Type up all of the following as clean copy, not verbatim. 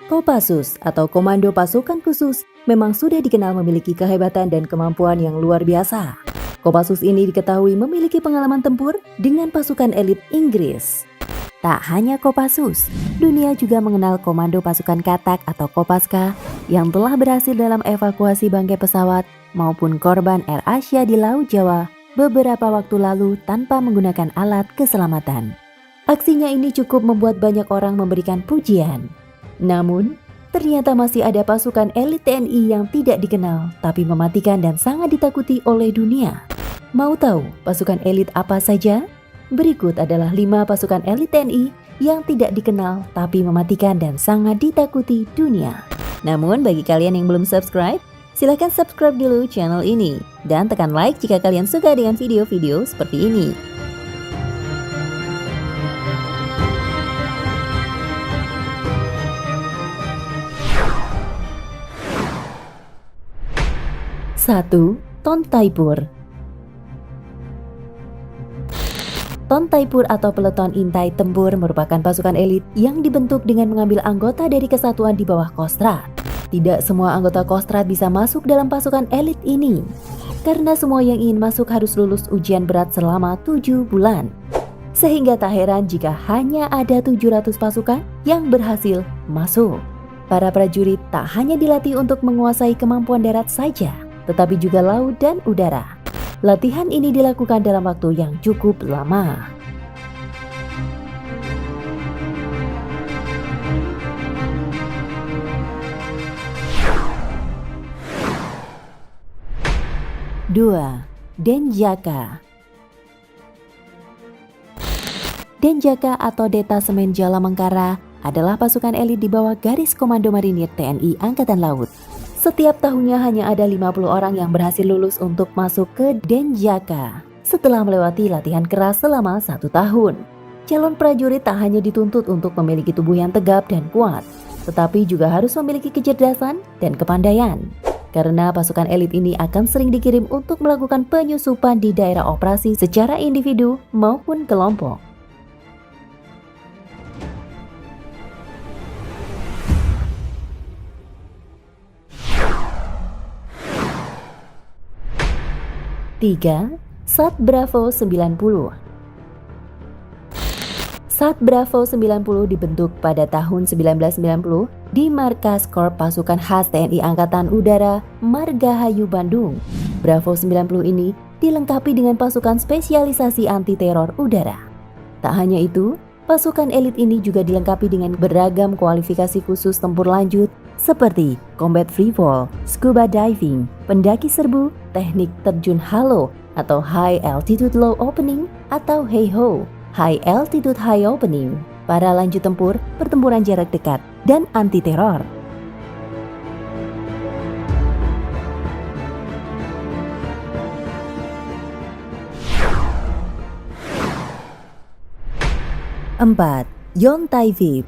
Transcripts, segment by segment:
Kopassus atau Komando Pasukan Khusus memang sudah dikenal memiliki kehebatan dan kemampuan yang luar biasa. Kopassus ini diketahui memiliki pengalaman tempur dengan pasukan elit Inggris. Tak hanya Kopassus, dunia juga mengenal Komando Pasukan Katak atau Kopaska yang telah berhasil dalam evakuasi bangkai pesawat maupun korban Air Asia di Laut Jawa beberapa waktu lalu tanpa menggunakan alat keselamatan. Aksinya ini cukup membuat banyak orang memberikan pujian. Namun, ternyata masih ada pasukan elit TNI yang tidak dikenal tapi mematikan dan sangat ditakuti oleh dunia. Mau tahu pasukan elit apa saja? Berikut adalah 5 pasukan elit TNI yang tidak dikenal tapi mematikan dan sangat ditakuti dunia. Namun bagi kalian yang belum subscribe, silahkan subscribe dulu channel ini dan tekan like jika kalian suka dengan video-video seperti ini. Satu, Tontaipur. Tontaipur atau Peleton Intai Tempur merupakan pasukan elit yang dibentuk dengan mengambil anggota dari kesatuan di bawah Kostrad. Tidak semua anggota Kostrad bisa masuk dalam pasukan elit ini, karena semua yang ingin masuk harus lulus ujian berat selama 7 bulan. Sehingga tak heran jika hanya ada 700 pasukan yang berhasil masuk. Para prajurit tak hanya dilatih untuk menguasai kemampuan darat saja, tetapi juga laut dan udara. Latihan ini dilakukan dalam waktu yang cukup lama. Dua, Denjaka. Denjaka atau Detasemen Jala Mengkara adalah pasukan elit di bawah garis komando marinir TNI Angkatan Laut. Setiap tahunnya hanya ada 50 orang yang berhasil lulus untuk masuk ke Denjaka setelah melewati latihan keras selama 1 tahun. Calon prajurit tak hanya dituntut untuk memiliki tubuh yang tegap dan kuat, tetapi juga harus memiliki kecerdasan dan kepandaian. Karena pasukan elit ini akan sering dikirim untuk melakukan penyusupan di daerah operasi secara individu maupun kelompok. Tiga, Sat Bravo 90. Sat Bravo 90 dibentuk pada tahun 1990 di Markas Korps Pasukan Khas TNI Angkatan Udara Margahayu Bandung. Bravo 90 ini dilengkapi dengan pasukan spesialisasi anti-teror udara. Tak hanya itu, pasukan elit ini juga dilengkapi dengan beragam kualifikasi khusus tempur lanjut seperti combat free fall, scuba diving, pendaki serbu, teknik terjun halo atau high altitude low opening atau HALO, high altitude high opening, para lanjut tempur, pertempuran jarak dekat, dan anti teror. Empat, Yontai VIP.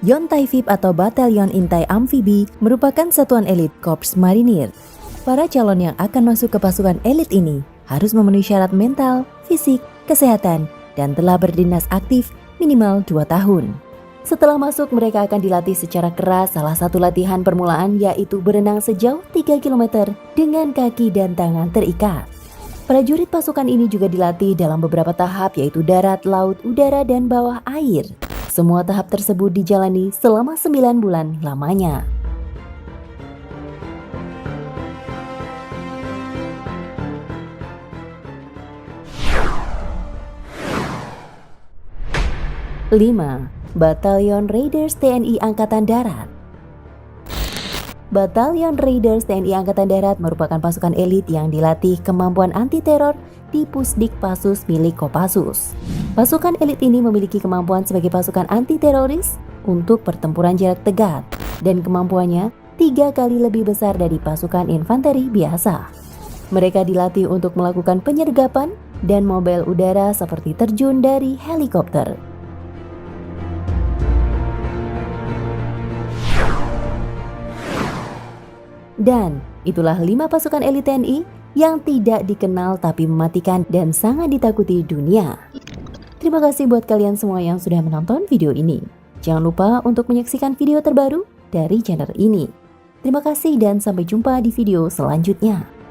Yontai VIP atau Batalion Intai Amfibi merupakan satuan elit Korps Marinir. Para calon yang akan masuk ke pasukan elit ini harus memenuhi syarat mental, fisik, kesehatan, dan telah berdinas aktif minimal 2 tahun. Setelah masuk, mereka akan dilatih secara keras. Salah satu latihan permulaan yaitu berenang sejauh 3 km dengan kaki dan tangan terikat. Prajurit pasukan ini juga dilatih dalam beberapa tahap yaitu darat, laut, udara, dan bawah air. Semua tahap tersebut dijalani selama 9 bulan lamanya. Lima, Batalion Raiders TNI Angkatan Darat. Batalion Raiders TNI Angkatan Darat merupakan pasukan elit yang dilatih kemampuan anti-teror di Pusdikpassus milik Kopassus. Pasukan elit ini memiliki kemampuan sebagai pasukan anti-teroris untuk pertempuran jarak dekat dan kemampuannya 3 kali lebih besar dari pasukan infanteri biasa. Mereka dilatih untuk melakukan penyergapan dan mobile udara seperti terjun dari helikopter. Dan itulah 5 pasukan elit TNI yang tidak dikenal tapi mematikan dan sangat ditakuti dunia. Terima kasih buat kalian semua yang sudah menonton video ini. Jangan lupa untuk menyaksikan video terbaru dari channel ini. Terima kasih dan sampai jumpa di video selanjutnya.